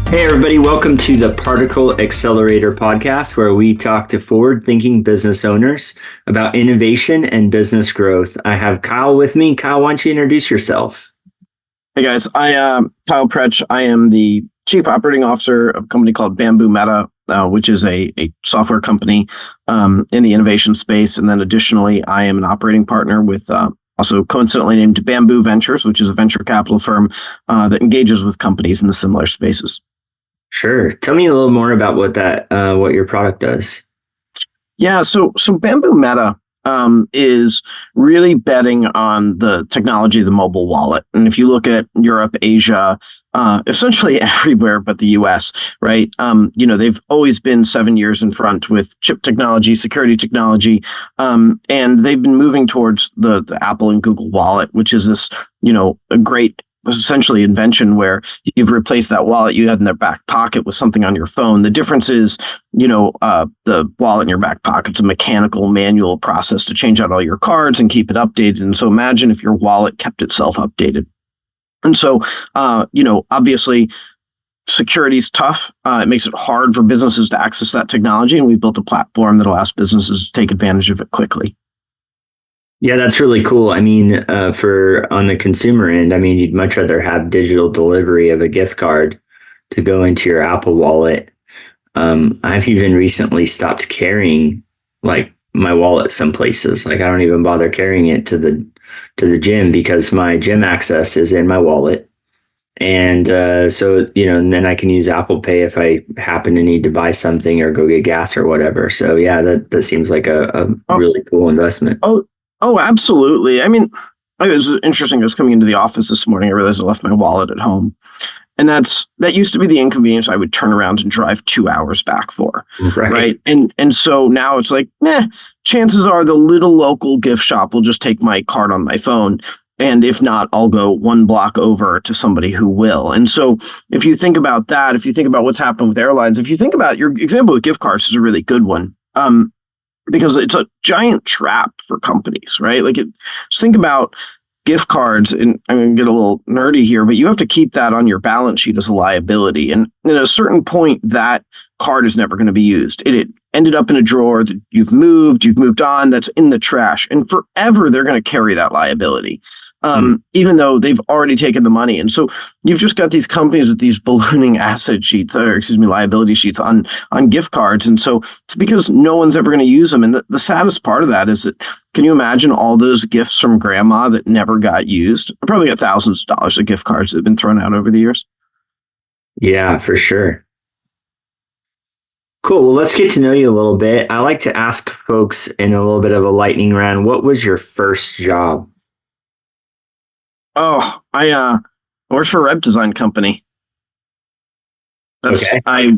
Hey, everybody, welcome to the Particle Accelerator podcast, where we talk to forward-thinking business owners about innovation and business growth. I have Kyle with me. Kyle, why don't you introduce yourself? Hey, guys. I am Kyle Pretsch. I am the Chief Operating Officer of a company called BambuMeta, which is a software company in the innovation space. And then additionally, I am an operating partner with also coincidentally named Bamboo Ventures, which is a venture capital firm that engages with companies in the similar spaces. Sure. Tell me a little more about what your product does. Yeah, so BambuMeta is really betting on the technology of the mobile wallet. And if you look at Europe, Asia, essentially everywhere but the US, right? They've always been 7 years in front with chip technology, security technology, and they've been moving towards the Apple and Google wallet, which is this, a great essentially invention where you've replaced that wallet you had in their back pocket with something on your phone. The difference is, the wallet in your back pocket's a mechanical manual process to change out all your cards and keep it updated. And so imagine if your wallet kept itself updated. And so, obviously security is tough. It makes it hard for businesses to access that technology. And we built a platform that allows businesses to take advantage of it quickly. Yeah, that's really cool. I mean, on the consumer end, you'd much rather have digital delivery of a gift card to go into your Apple wallet. I've even recently stopped carrying like my wallet some places. Like I don't even bother carrying it to the gym because my gym access is in my wallet. And and then I can use Apple Pay if I happen to need to buy something or go get gas or whatever. So yeah, that seems like a really cool investment. Oh, absolutely. It was interesting. I was coming into the office this morning. I realized I left my wallet at home. And that used to be the inconvenience I would turn around and drive 2 hours back for. Right. And so now it's like, chances are the little local gift shop will just take my card on my phone. And if not, I'll go one block over to somebody who will. And so if you think about that, if you think about what's happened with airlines, if you think about your example with gift cards is a really good one. Because it's a giant trap for companies, right? Just think about gift cards, and I'm going to get a little nerdy here, but you have to keep that on your balance sheet as a liability. And at a certain point, that card is never going to be used. It ended up in a drawer that you've moved on, that's in the trash. And forever, they're going to carry that liability, even though they've already taken the money. And so you've just got these companies with these ballooning liability sheets on gift cards. And so it's because no one's ever going to use them. And the saddest part of that is that, can you imagine all those gifts from grandma that never got used? I probably got thousands of dollars of gift cards that have been thrown out over the years. Yeah, for sure. Cool. Well, let's get to know you a little bit. I like to ask folks in a little bit of a lightning round, what was your first job? Oh, I worked for a web design company. I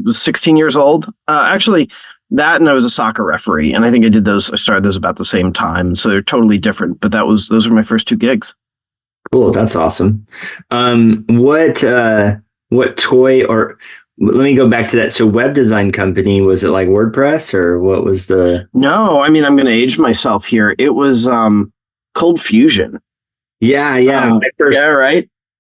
was 16 years old. Actually, that and I was a soccer referee, and I think I started those about the same time, so they're totally different. But those were my first two gigs. Cool, that's awesome. What toy or let me go back to that. So, web design company, was it like WordPress or what was the? No, I'm going to age myself here. It was Cold Fusion. Yeah.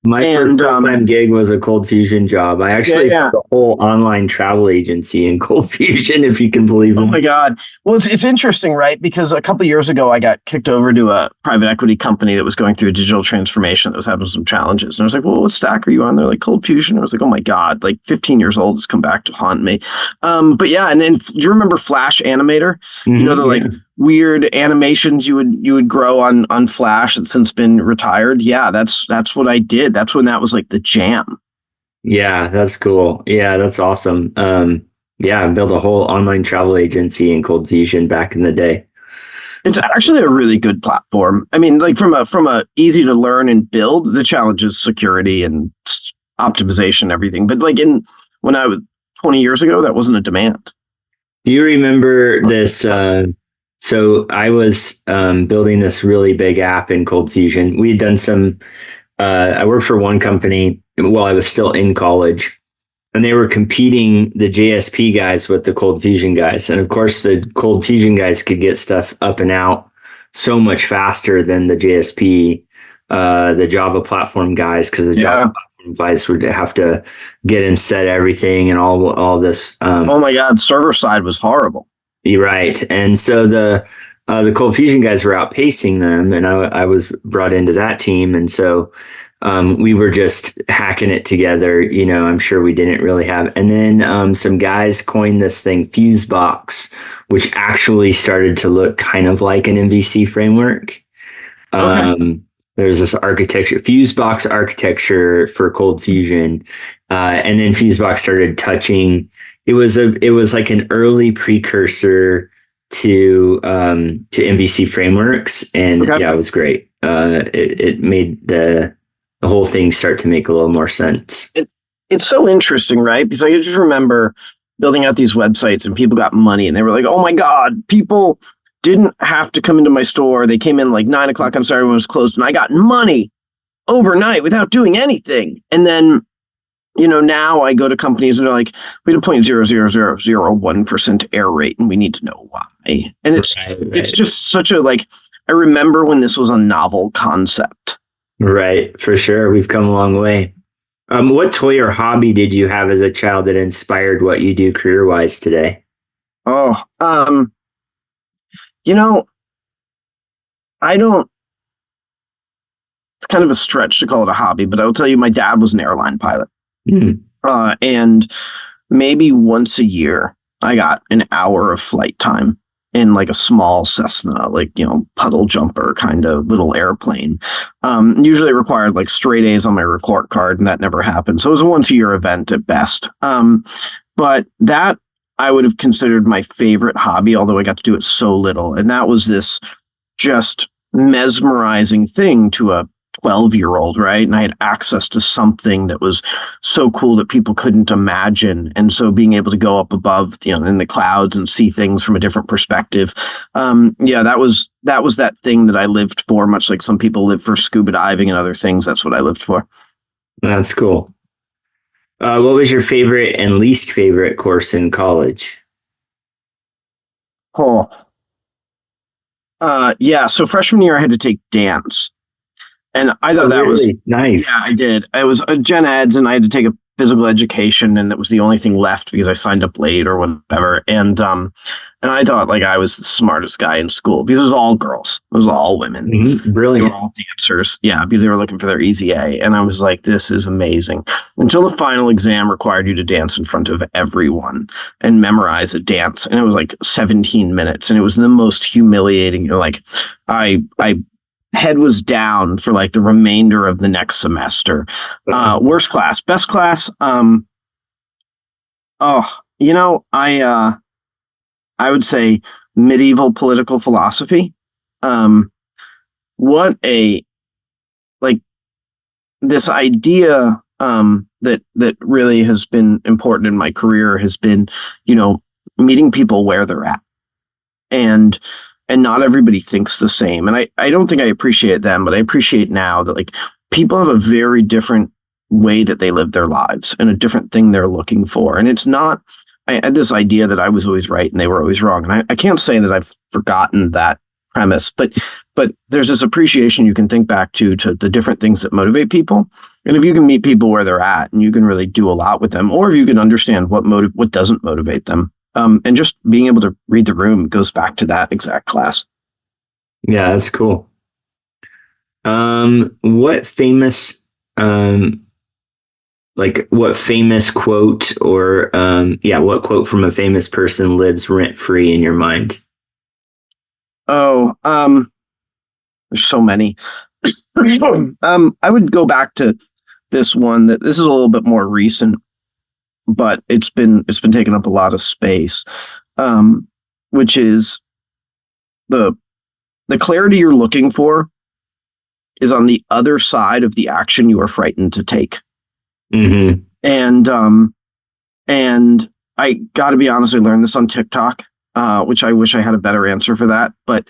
My first full-time gig was a Cold Fusion job. I actually had a whole online travel agency in Cold Fusion, if you can believe it. Oh my God. Well, it's interesting, right? Because a couple of years ago, I got kicked over to a private equity company that was going through a digital transformation that was having some challenges. And I was like, well, what stack are you on? They're like, Cold Fusion. I was like, oh my God, 15 years old has come back to haunt me. But yeah, and then do you remember Flash Animator? Mm-hmm, weird animations you would grow on Flash that's since been retired. Yeah, that's what I did. That's when that was like the jam. Yeah, that's cool. Yeah, that's awesome. I built a whole online travel agency in Cold Fusion back in the day. It's actually a really good platform. From a easy to learn and build, the challenge is security and optimization and everything. But when I was 20 years ago, that wasn't a demand. Do you remember this? So I was building this really big app in Cold Fusion. We had done some, I worked for one company while I was still in college, and they were competing, the JSP guys with the Cold Fusion guys. And of course, the Cold Fusion guys could get stuff up and out so much faster than the JSP, the Java platform guys, because the Java Vice would have to get and set everything and all this. Oh my God, server side was horrible. You're right. And so the Cold Fusion guys were outpacing them, and I was brought into that team, and so we were just hacking it together. I'm sure we didn't really have. And then some guys coined this thing, Fusebox, which actually started to look kind of like an MVC framework. Okay. There's this architecture, Fusebox architecture for Cold Fusion, and then Fusebox started touching. It was like an early precursor to MVC frameworks, and Okay. yeah, it was great. It made the whole thing start to make a little more sense. It's so interesting, right? Because I just remember building out these websites and people got money and they were like, oh my God, people didn't have to come into my store. They came in like 9 o'clock on Saturday when it was closed, and I got money overnight without doing anything. And then, now I go to companies and they're like, we had a 0.00001% error rate and we need to know why. And it's just such a, like, I remember when this was a novel concept. Right, for sure. We've come a long way. What toy or hobby did you have as a child that inspired what you do career-wise today? Oh, I don't, it's kind of a stretch to call it a hobby, but I'll tell you, my dad was an airline pilot. And maybe once a year, I got an hour of flight time in like a small Cessna, like, puddle jumper kind of little airplane. Usually it required like straight A's on my report card, and that never happened. So it was a once a year event at best. But that I would have considered my favorite hobby, although I got to do it so little. And that was this just mesmerizing thing to a 12-year-old, right? And I had access to something that was so cool that people couldn't imagine. And so being able to go up above, in the clouds and see things from a different perspective. That was that thing that I lived for, much like some people live for scuba diving and other things. That's what I lived for. That's cool. What was your favorite and least favorite course in college? So freshman year I had to take dance. And I thought that was nice. Yeah, I did. It was a gen eds, and I had to take a physical education, and that was the only thing left because I signed up late or whatever. And I thought like I was the smartest guy in school because it was all girls, it was all women. Mm-hmm. Brilliant. They were all dancers, yeah, because they were looking for their easy A. And I was like, this is amazing. Until the final exam required you to dance in front of everyone and memorize a dance, and it was like 17 minutes, and it was the most humiliating. Like I head was down for like the remainder of the next semester. Worst class, best class. I would say medieval political philosophy. What a, like, this idea that really has been important in my career has been, meeting people where they're at. And not everybody thinks the same. And I don't think I appreciate them, but I appreciate now that like people have a very different way that they live their lives and a different thing they're looking for. And it's not, I had this idea that I was always right and they were always wrong. And I can't say that I've forgotten that premise, but there's this appreciation you can think back to the different things that motivate people. And if you can meet people where they're at and you can really do a lot with them, or if you can understand what doesn't motivate them, and just being able to read the room goes back to that exact class. Yeah, that's cool. What famous quote or what quote from a famous person lives rent free in your mind? Oh, there's so many. I would go back to this one that this is a little bit more recent, but it's been taking up a lot of space, which is the clarity you're looking for is on the other side of the action you are frightened to take. Mm-hmm. And I got to be honest, I learned this on TikTok, which I wish I had a better answer for that, but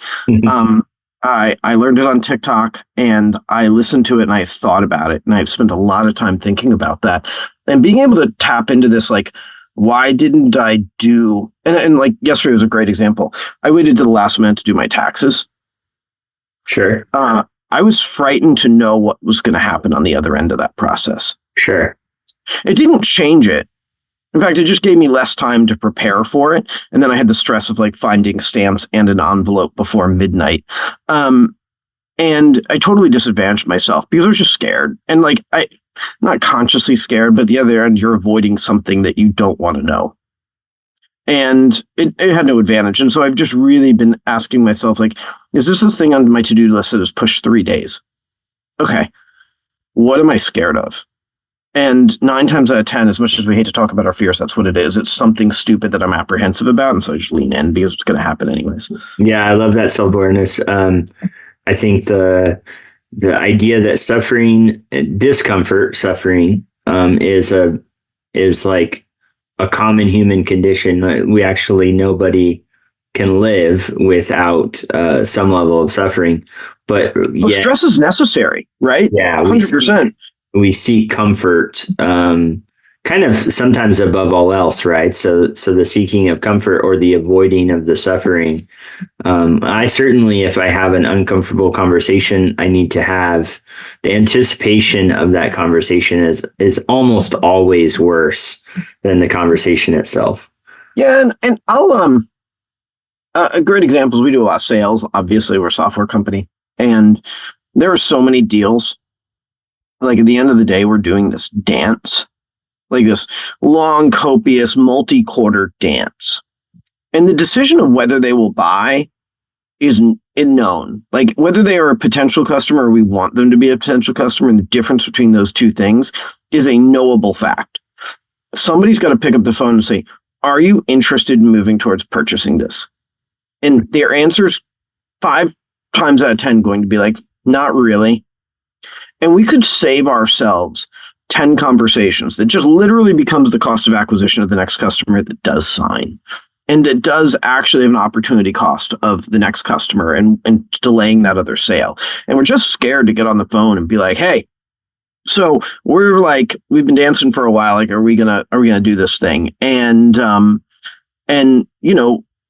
I learned it on TikTok and I listened to it and I've thought about it and I've spent a lot of time thinking about that and being able to tap into this, like, why didn't I do, and like yesterday was a great example. I waited to the last minute to do my taxes. Sure. I was frightened to know what was going to happen on the other end of that process. Sure. It didn't change it. In fact, it just gave me less time to prepare for it. And then I had the stress of like finding stamps and an envelope before midnight. And I totally disadvantaged myself because I was just scared. And like, not consciously scared, but the other end, you're avoiding something that you don't want to know. And it had no advantage. And so I've just really been asking myself, like, is this thing on my to-do list that is pushed 3 days? Okay. What am I scared of? And 9 times out of 10, as much as we hate to talk about our fears, that's what it is. It's something stupid that I'm apprehensive about. And so I just lean in because it's going to happen anyways. Yeah, I love that self-awareness. I think the idea that suffering, is like a common human condition. We actually, nobody can live without some level of suffering. But stress is necessary, right? Yeah, 100%. We seek comfort, kind of sometimes above all else, right? So the seeking of comfort or the avoiding of the suffering. I certainly, if I have an uncomfortable conversation, I need to have the anticipation of that conversation is almost always worse than the conversation itself. Yeah, and I'll a great example is we do a lot of sales. Obviously, we're a software company, and there are so many deals. Like at the end of the day, we're doing this dance, like this long, copious, multi-quarter dance. And the decision of whether they will buy is known. Like whether they are a potential customer or we want them to be a potential customer, and the difference between those two things is a knowable fact. Somebody's got to pick up the phone and say, are you interested in moving towards purchasing this? And their answer's 5 times out of 10 going to be like, not really. And we could save ourselves 10 conversations that just literally becomes the cost of acquisition of the next customer that does sign. And it does actually have an opportunity cost of the next customer and delaying that other sale. And we're just scared to get on the phone and be like, hey, so we've been dancing for a while. Like, are we gonna do this thing? And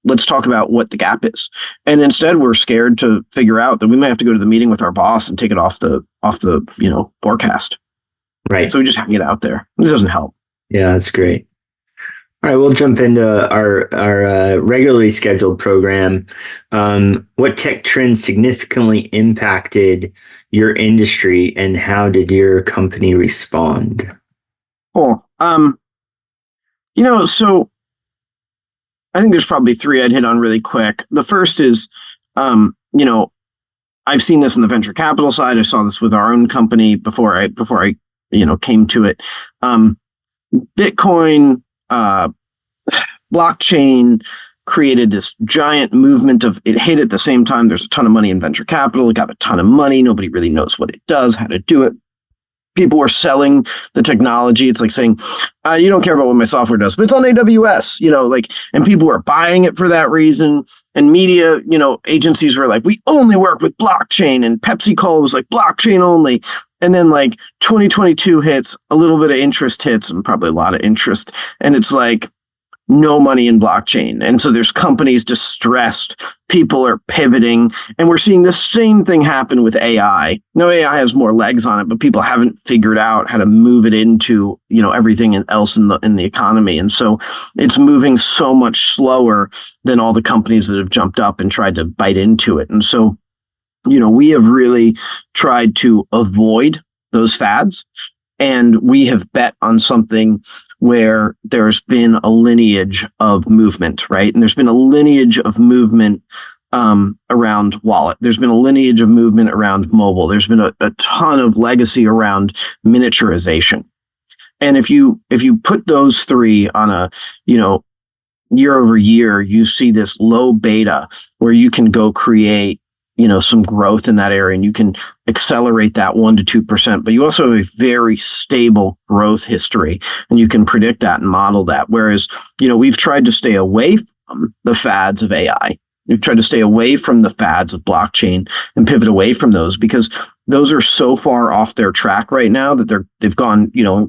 let's talk about what the gap is. And instead we're scared to figure out that we might have to go to the meeting with our boss and take it off the forecast. Right. So we just hang it out there. It doesn't help. Yeah, that's great. All right, we'll jump into our regularly scheduled program. What tech trends significantly impacted your industry, and how did your company respond? Cool. So I think there's probably 3 I'd hit on really quick. The first is, I've seen this in the venture capital side. I saw this with our own company before I came to it. Bitcoin, blockchain created this giant movement of it hit at the same time. There's a ton of money in venture capital. It got a ton of money. Nobody really knows what it does, how to do it. People were selling the technology. It's like saying, you don't care about what my software does, but it's on AWS, and people were buying it for that reason. And media, agencies were like, we only work with blockchain. And PepsiCo was like, blockchain only. And then 2022 hits, a little bit of interest hits, and probably a lot of interest. And it's like, no money in blockchain. And so there's companies distressed, people are pivoting, and we're seeing the same thing happen with AI. No, AI has more legs on it, but people haven't figured out how to move it into, everything else in the economy. And so it's moving so much slower than all the companies that have jumped up and tried to bite into it. And so, we have really tried to avoid those fads, and we have bet on something where there's been a lineage of movement, right? And there's been a lineage of movement around wallet. There's been a lineage of movement around mobile. There's been a ton of legacy around miniaturization. And if you put those 3 on a, year over year, you see this low beta where you can go create some growth in that area, and you can accelerate that 1% to 2%, but you also have a very stable growth history, and you can predict that and model that. Whereas, we've tried to stay away from the fads of AI. We've tried to stay away from the fads of blockchain and pivot away from those, because those are so far off their track right now that they've gone, a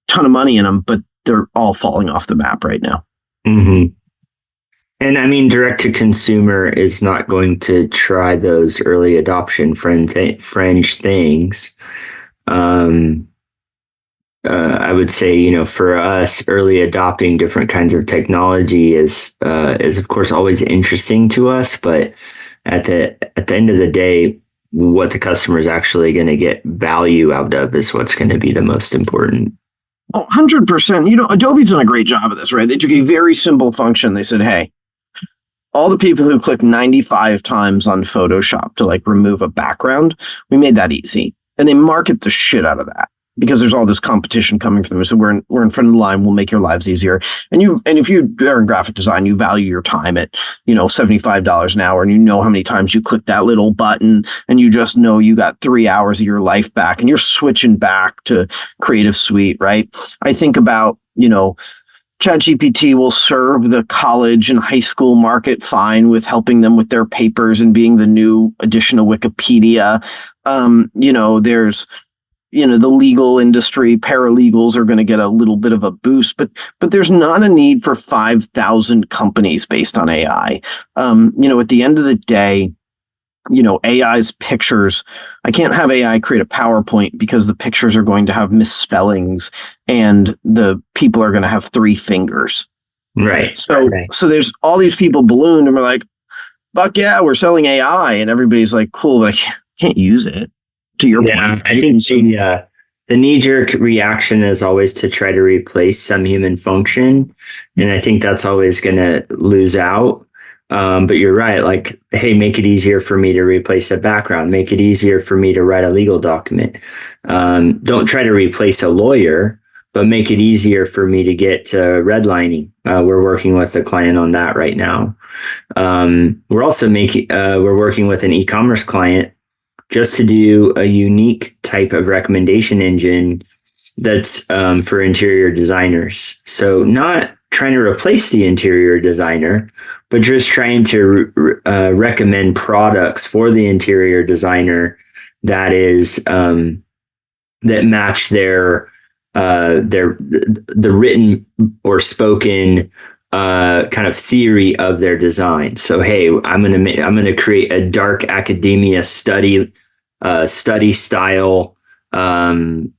ton of money in them, but they're all falling off the map right now. Mm-hmm. And I mean, direct to consumer is not going to try those early adoption fringe things. I would say, for us, early adopting different kinds of technology is of course always interesting to us, but at the end of the day, what the customer is actually going to get value out of is what's going to be the most important. Oh, 100%. Adobe's done a great job of this, right? They took a very simple function. They said, hey, all the people who click 95 times on Photoshop to like remove a background, we made that easy. And they market the shit out of that because there's all this competition coming from them. So we're in front of the line. We'll make your lives easier. And if you are in graphic design, you value your time at, $75 an hour, and you know how many times you click that little button, and you just know you got 3 hours of your life back, and you're switching back to Creative Suite, right? I think about, ChatGPT will serve the college and high school market fine with helping them with their papers and being the new addition to Wikipedia. There's the legal industry, paralegals are going to get a little bit of a boost, but there's not a need for 5,000 companies based on AI. At the end of the day, AI's pictures, I can't have AI create a PowerPoint because the pictures are going to have misspellings and the people are going to have 3 fingers. Right. So there's all these people ballooned and we're like, fuck yeah, we're selling AI. And everybody's like, cool, but I can't use it. To your point. I think the knee-jerk reaction is always to try to replace some human function. And I think that's always going to lose out. But you're right. Like, hey, make it easier for me to replace a background. Make it easier for me to write a legal document. Don't try to replace a lawyer, but make it easier for me to get to redlining. We're working with a client on that right now. We're also we're working with an e-commerce client just to do a unique type of recommendation engine that's for interior designers. So not trying to replace the interior designer, but just trying to recommend products for the interior designer that is that match their the written or spoken kind of theory of their design. So hey, I'm gonna create a dark academia study style like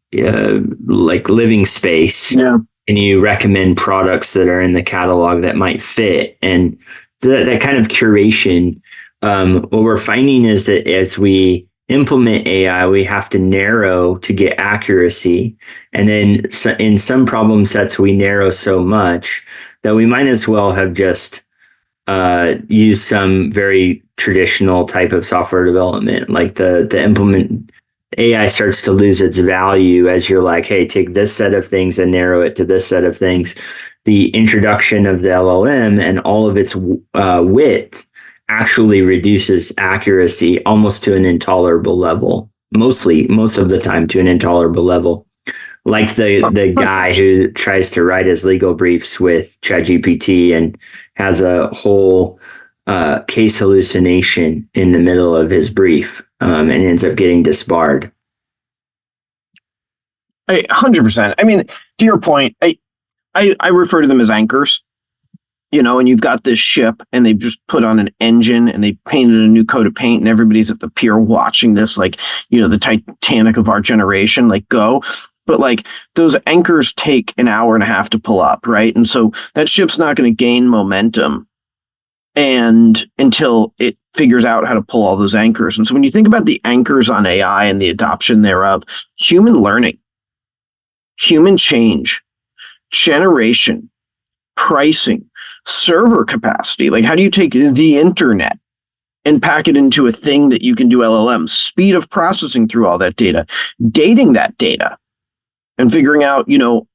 living space. Yeah. And you recommend products that are in the catalog that might fit, and that kind of curation. What we're finding is that as we implement AI, we have to narrow to get accuracy. And then in some problem sets, we narrow so much that we might as well have just used some very traditional type of software development. Like the implement AI starts to lose its value as you're like, hey, take this set of things and narrow it to this set of things. The introduction of the LLM and all of its width actually reduces accuracy almost to an intolerable level. Most of the time to an intolerable level. Like the guy who tries to write his legal briefs with ChatGPT and has a whole case hallucination in the middle of his brief and ends up getting disbarred. 100%. I mean, to your point, I refer to them as anchors, and you've got this ship and they've just put on an engine and they painted a new coat of paint and everybody's at the pier watching this, like, the Titanic of our generation, like go. But like those anchors take an hour and a half to pull up, right? And so that ship's not going to gain momentum and until it figures out how to pull all those anchors. And so when you think about the anchors on AI and the adoption thereof, human learning, human change, generation, pricing, server capacity, like how do you take the internet and pack it into a thing that you can do LLM, speed of processing through all that data, dating that data, and figuring out,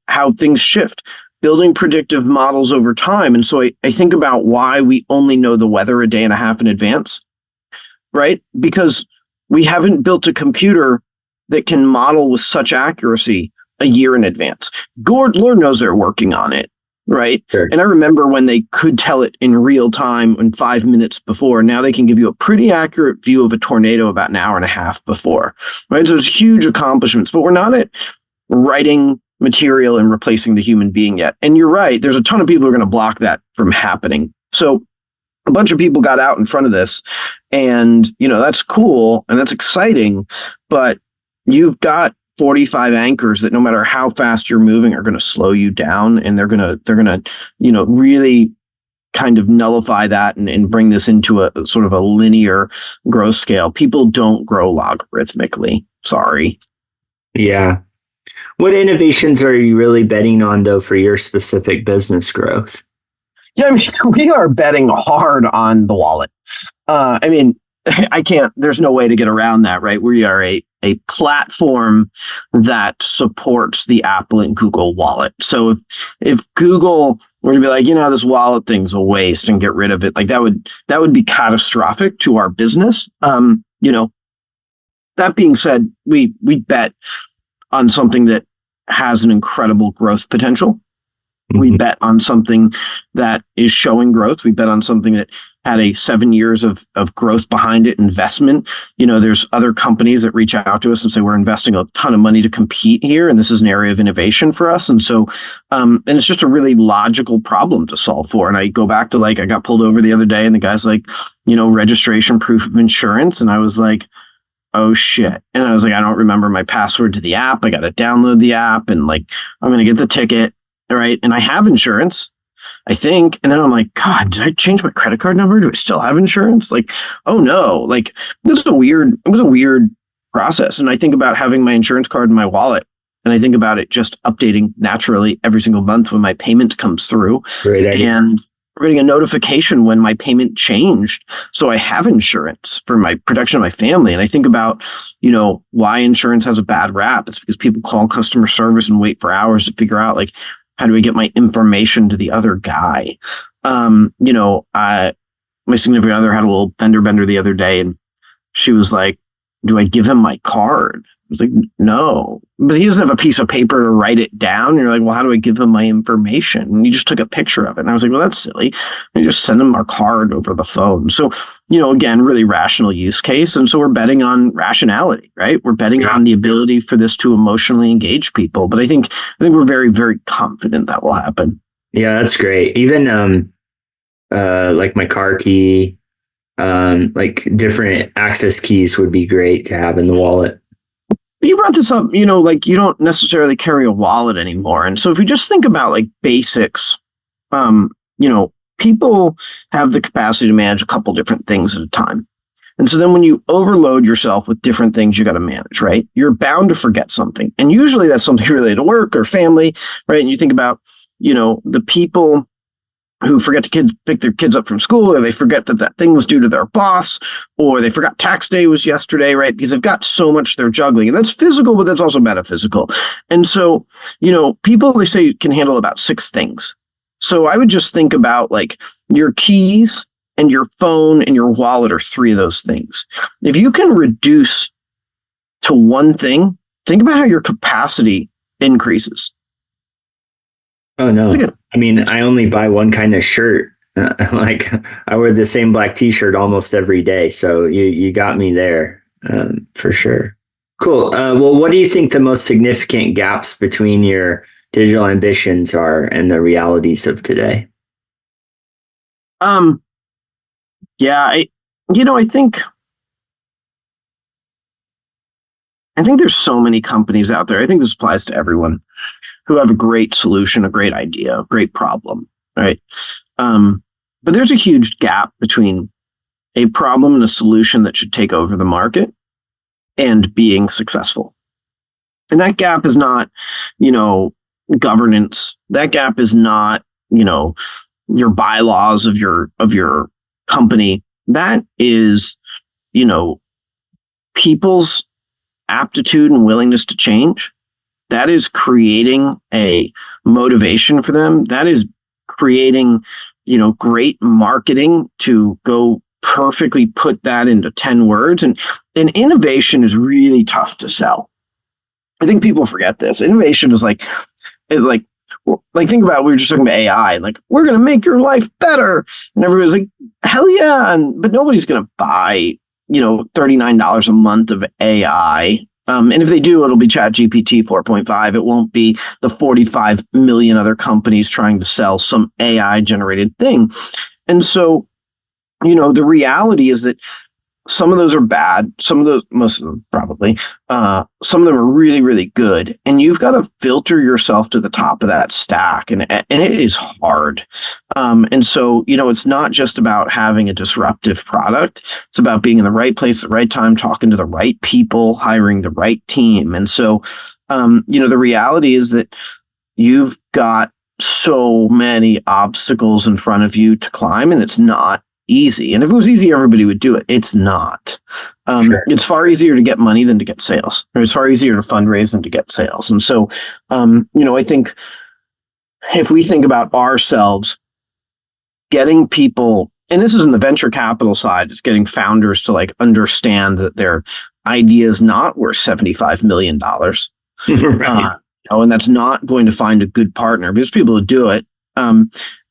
how things shift, building predictive models over time. And so I think about why we only know the weather a day and a half in advance, right? Because we haven't built a computer that can model with such accuracy a year in advance. Lord knows they're working on it, right? Sure. And I remember when they could tell it in real time in 5 minutes before. Now they can give you a pretty accurate view of a tornado about an hour and a half before, right? So it's huge accomplishments, but we're not at writing material and replacing the human being yet. And you're right, there's a ton of people who are going to block that from happening. So a bunch of people got out in front of this and, that's cool and that's exciting, but you've got 45 anchors that no matter how fast you're moving are going to slow you down, and they're going to, really kind of nullify that and bring this into a sort of a linear growth scale. People don't grow logarithmically. Sorry. Yeah. What innovations are you really betting on, though, for your specific business growth? Yeah, I mean, we are betting hard on the wallet. I mean, I can't, there's no way to get around that, right? We are a platform that supports the Apple and Google wallet. So if Google were to be like, this wallet thing's a waste and get rid of it, like that would be catastrophic to our business. That being said, we bet on something that has an incredible growth potential. We bet on something that is showing growth. We bet on something that had a 7 years of growth behind it, investment. There's other companies that reach out to us and say, we're investing a ton of money to compete here, and this is an area of innovation for us. And so, and it's just a really logical problem to solve for. And I go back to I got pulled over the other day, and the guy's like, registration proof of insurance. And I was like, oh shit. And I was like, I don't remember my password to the app. I got to download the app, and I'm going to get the ticket. Right. And I have insurance, I think. And then I'm like, God, did I change my credit card number? Do I still have insurance? Oh no, it was a weird process. And I think about having my insurance card in my wallet, and I think about it just updating naturally every single month when my payment comes through. Great idea. And we're getting a notification when my payment changed. So I have insurance for my protection of my family. And I think about, why insurance has a bad rap. It's because people call customer service and wait for hours to figure out how do I get my information to the other guy? My significant other had a little fender bender the other day, and she was like, do I give him my card? I was like, no, but he doesn't have a piece of paper to write it down. And you're like, well, how do I give him my information? And you just took a picture of it. And I was like, well, that's silly. And you just send him our card over the phone. So, again, really rational use case. And so we're betting on rationality, right? We're betting on the ability for this to emotionally engage people. But I think we're very, very confident that will happen. Yeah, that's great. Even like my car key, different access keys would be great to have in the wallet. You brought this up, you don't necessarily carry a wallet anymore. And so if we just think about basics, people have the capacity to manage a couple different things at a time. And so then when you overload yourself with different things you got to manage, right? You're bound to forget something. And usually that's something related to work or family, right? And you think about, the people who forget to pick their kids up from school, or they forget that thing was due to their boss, or they forgot tax day was yesterday, right? Because they've got so much they're juggling. And that's physical, but that's also metaphysical. And so, people, they say, can handle about 6 things. So I would just think about your keys and your phone and your wallet are 3 of those things. If you can reduce to 1 thing, think about how your capacity increases. Oh, no. I mean, I only buy one kind of shirt. I wear the same black t-shirt almost every day. So you got me there for sure. Cool. Well, what do you think the most significant gaps between your digital ambitions are and the realities of today? Yeah, I think there's so many companies out there. I think this applies to everyone who have a great solution, a great idea, a great problem, right? But there's a huge gap between a problem and a solution that should take over the market and being successful. And that gap is not, governance. That gap is not, your bylaws of your company. That is, people's aptitude and willingness to change. That is creating a motivation for them. That is creating, great marketing to go perfectly put that into 10 words. And innovation is really tough to sell. I think people forget this. Innovation is think about, we were just talking about AI, we're going to make your life better. And everybody's like, hell yeah. But nobody's going to buy, $39 a month of AI. And if they do, it'll be ChatGPT 4.5. It won't be the 45 million other companies trying to sell some AI generated thing. And so, the reality is that some of those are bad. Most of them probably. Some of them are really, really good. And you've got to filter yourself to the top of that stack. And it is hard. And so, it's not just about having a disruptive product. It's about being in the right place at the right time, talking to the right people, hiring the right team. And so, the reality is that you've got so many obstacles in front of you to climb, and it's not easy. And if it was easy, everybody would do it. It's not. Sure. It's far easier to get money than to get sales, or it's far easier to fundraise than to get sales. And so, I think if we think about ourselves, getting people, and this is in the venture capital side, it's getting founders to like understand that their idea is not worth $75 million. Right. And that's not going to find a good partner. There's people who do it.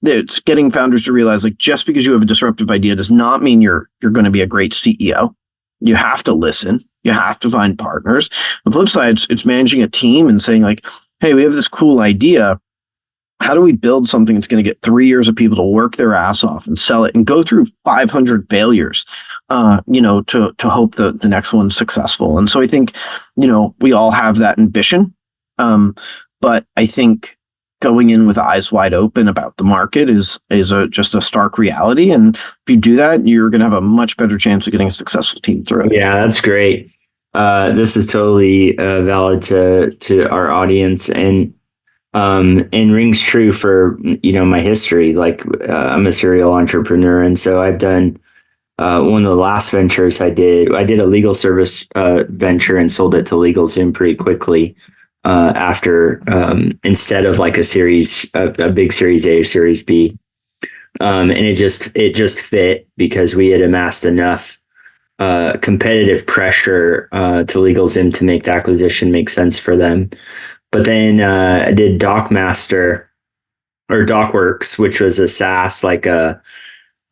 It's getting founders to realize, like, just because you have a disruptive idea does not mean you're going to be a great CEO. You have to listen. You have to find partners. The flip side, it's managing a team and saying, like, hey, we have this cool idea. How do we build something that's going to get 3 years of people to work their ass off and sell it and go through 500 failures, to hope that the next one's successful? And so I think, we all have that ambition. But I think going in with eyes wide open about the market is just a stark reality. And if you do that, you're going to have a much better chance of getting a successful team through it. Yeah, that's great. This is totally valid to our audience, and rings true for my history. Like, I'm a serial entrepreneur, and so I've done one of the last ventures I did a legal service venture and sold it to LegalZoom pretty quickly. After instead of like a big series A or series B, and it just fit because we had amassed enough competitive pressure to LegalZoom to make the acquisition make sense for them. But then I did DocMaster or DocWorks, which was a SaaS, like I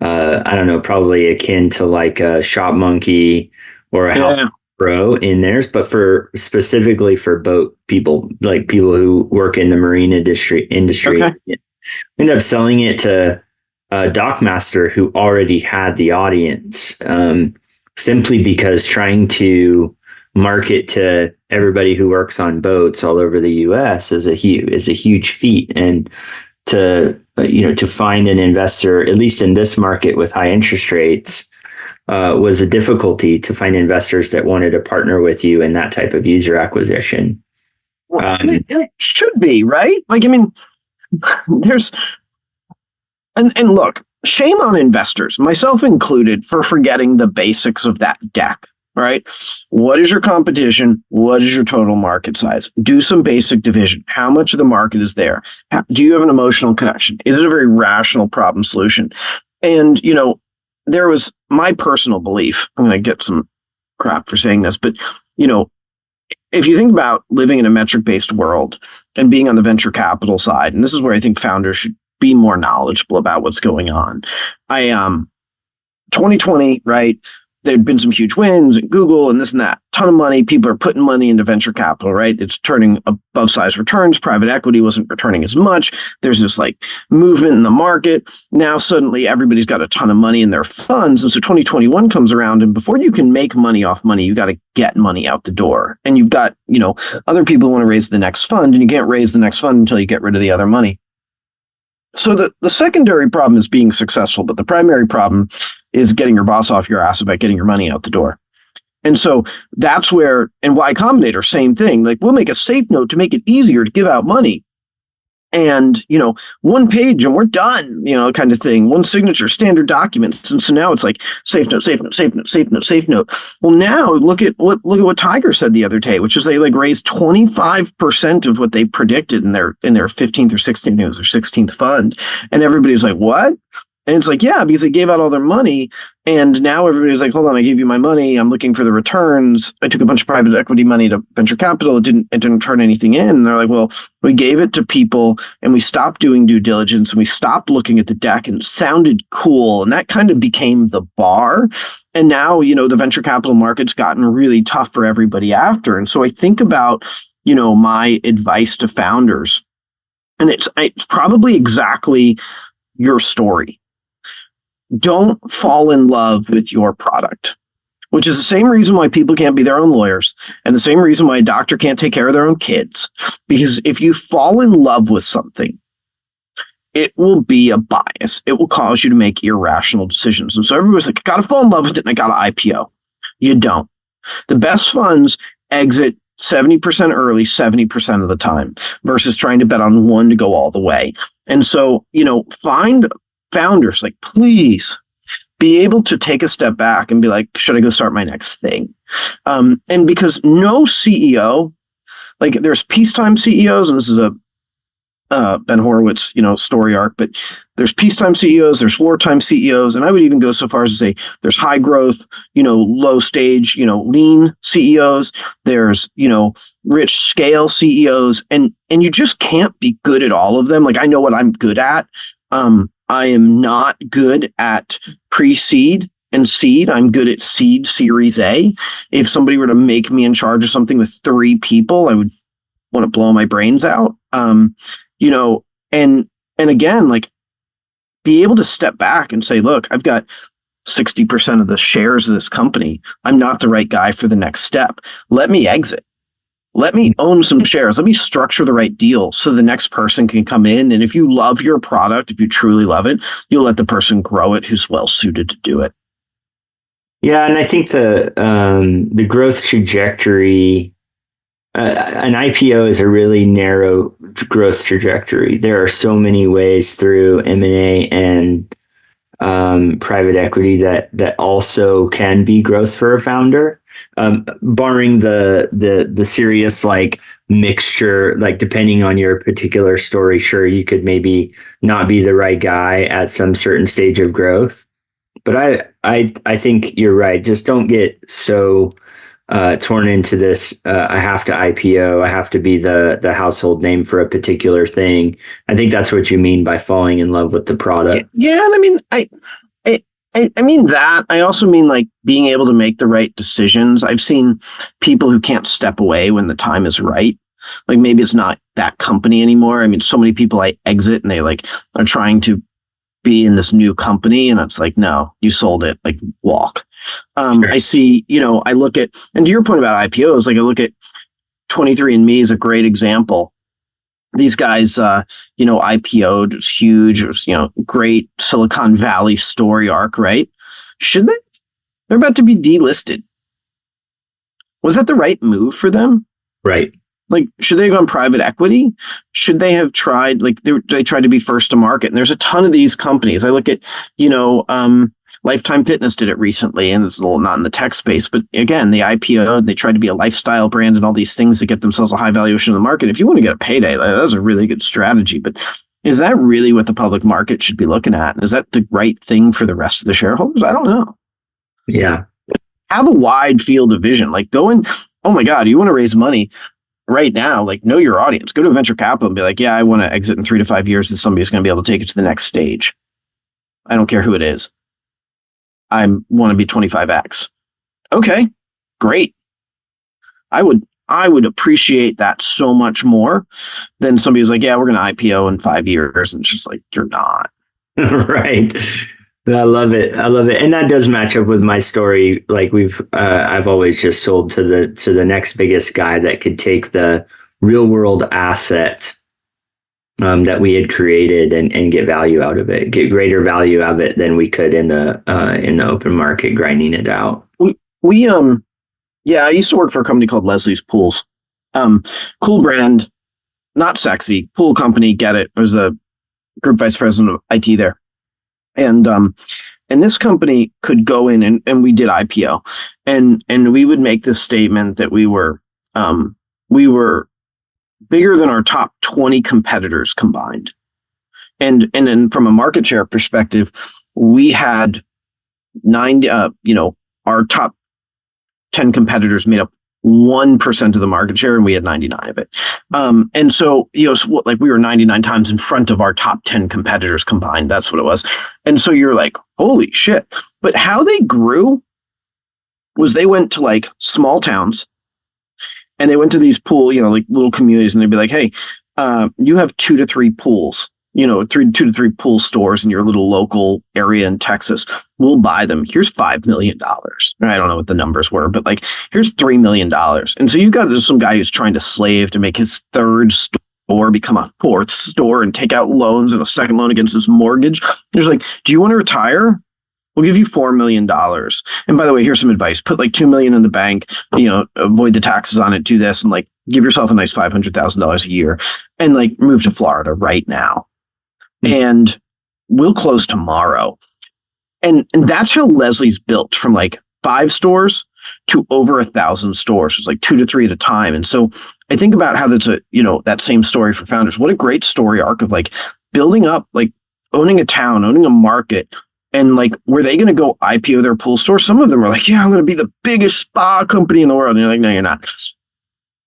don't know, probably akin to like a ShopMonkey or a House Pro in theirs, but specifically for boat people, like people who work in the marine industry. Okay. Ended up selling it to DocMaster, who already had the audience, simply because trying to market to everybody who works on boats all over the U.S. is a huge feat, and to find an investor, at least in this market with high interest rates, was a difficulty to find investors that wanted to partner with you in that type of user acquisition. Well, it should be, right? Like, I mean, there's, and look, shame on investors, myself included, for forgetting the basics of that deck, right? What is your competition? What is your total market size? Do some basic division. How much of the market is there? Do you have an emotional connection? Is it a very rational problem solution? And, there was my personal belief. I'm going to get some crap for saying this, but, if you think about living in a metric-based world and being on the venture capital side, and this is where I think founders should be more knowledgeable about what's going on. 2020, right? There'd been some huge wins at Google and this and that. Ton of money. People are putting money into venture capital, right? It's turning above size returns. Private equity wasn't returning as much. There's this like movement in the market. Now suddenly everybody's got a ton of money in their funds. And so 2021 comes around, and before you can make money off money, you got to get money out the door. And you've got, other people want to raise the next fund, and you can't raise the next fund until you get rid of the other money. So the secondary problem is being successful, but the primary problem is getting your boss off your ass about getting your money out the door. And so that's where, and Y Combinator, same thing. Like, we'll make a safe note to make it easier to give out money. And, one page and we're done, kind of thing. One signature, standard documents. And so now it's like safe note, safe note, safe note, safe note, safe note. Well, now look at what Tiger said the other day, which is they like raised 25% of what they predicted in their 15th or 16th, I think it was their 16th fund. And everybody's like, what? And it's like, yeah, because they gave out all their money. And now everybody's like, hold on, I gave you my money. I'm looking for the returns. I took a bunch of private equity money to venture capital. It didn't turn anything in. And they're like, well, we gave it to people and we stopped doing due diligence and we stopped looking at the deck, and it sounded cool. And that kind of became the bar. And now, the venture capital market's gotten really tough for everybody after. And so I think about, my advice to founders, and it's probably exactly your story. Don't fall in love with your product. which is the same reason why people can't be their own lawyers and the same reason why a doctor can't take care of their own kids. Because if you fall in love with something, it will be a bias. It will cause you to make irrational decisions. And so everybody's like, I got to fall in love with it and I got to IPO. You don't. The best funds exit 70% early, 70% of the time versus trying to bet on one to go all the way. And so, find founders, like, please be able to take a step back and be like, should I go start my next thing? And because no CEO, like there's peacetime CEOs, and this is a Ben Horowitz, story arc, but there's peacetime CEOs, there's wartime CEOs, and I would even go so far as to say there's high growth, low stage, lean CEOs, there's, rich scale CEOs, and you just can't be good at all of them. Like, I know what I'm good at. I am not good at pre-seed and seed. I'm good at seed Series A. If somebody were to make me in charge of something with 3 people, I would want to blow my brains out. And again, like, be able to step back and say, look, I've got 60% of the shares of this company. I'm not the right guy for the next step. Let me exit. Let me own some shares. Let me structure the right deal so the next person can come in. And if you love your product, if you truly love it, you'll let the person grow it who's well suited to do it. Yeah, and I think the growth trajectory, an IPO is a really narrow growth trajectory. There are so many ways through M&A and private equity that also can be growth for a founder, barring the serious like mixture, like depending on your particular story. Sure, you could maybe not be the right guy at some certain stage of growth, but I think you're right. Just don't get so torn into this. I have to IPO. I have to be the household name for a particular thing. I think that's what you mean by falling in love with the product. Yeah, and I mean, I mean that. I also mean like being able to make the right decisions. I've seen people who can't step away when the time is right. Like, maybe it's not that company anymore. I mean, so many people I exit and they like are trying to be in this new company, and it's like, no, you sold it, like, walk. Sure. I see, I look at, and to your point about IPOs, like, I look at 23andMe is a great example. These guys, IPO'd, it was huge. It was, great Silicon Valley story arc, right? Should they? They're about to be delisted. Was that the right move for them? Right. Like, should they have gone private equity? Should they have tried, like, they tried to be first to market? And there's a ton of these companies. I look at, Lifetime Fitness did it recently, and it's a little not in the tech space, but again, they IPO'd, they tried to be a lifestyle brand and all these things to get themselves a high valuation in the market. If you want to get a payday, that's a really good strategy. But is that really what the public market should be looking at? Is that the right thing for the rest of the shareholders? I don't know. Yeah. Have a wide field of vision. Like, go in, oh my God, you want to raise money right now, like, know your audience. Go to venture capital and be like, yeah, I want to exit in 3 to 5 years, and somebody's going to be able to take it to the next stage. I don't care who it is. I want to be 25x. Okay, great. I would appreciate that so much more than somebody who's like, yeah, we're going to IPO in 5 years. And it's just like, you're not. Right. I love it. And that does match up with my story. Like, I've always just sold to the next biggest guy that could take the real world asset that we had created and get value out of it, get greater value out of it than we could in the open market, grinding it out. I used to work for a company called Leslie's Pools. Cool brand, not sexy, pool company, get it. I was a group vice president of IT there. And this company could go in and we did IPO, and we would make this statement that we were bigger than our top 20 competitors combined. And then from a market share perspective, we had 90, our top 10 competitors made up 1% of the market share, and we had 99 of it. And so, like, we were 99 times in front of our top 10 competitors combined. That's what it was. And so you're like, holy shit. But how they grew was they went to like small towns, and they went to these pool, like little communities, and they'd be like, hey, you have 2 to 3 pools. two to three pool stores in your little local area in Texas. We'll buy them. Here's $5 million. I don't know what the numbers were, but like, here's $3 million. And so you got some guy who's trying to slave to make his third store become a fourth store and take out loans and a second loan against his mortgage. There's like, do you want to retire? We'll give you $4 million. And by the way, here's some advice. Put like $2 million in the bank, avoid the taxes on it, do this, and like give yourself a nice $500,000 a year and like move to Florida right now. And we'll close tomorrow. And that's how Leslie's built from like 5 stores to over 1,000 stores. It's like 2 to 3 at a time. And so I think about how that's that same story for founders. What a great story arc of like building up, like owning a town, owning a market. And like, were they going to go IPO their pool store? Some of them were like, yeah, I'm going to be the biggest spa company in the world. And you're like, no, you're not.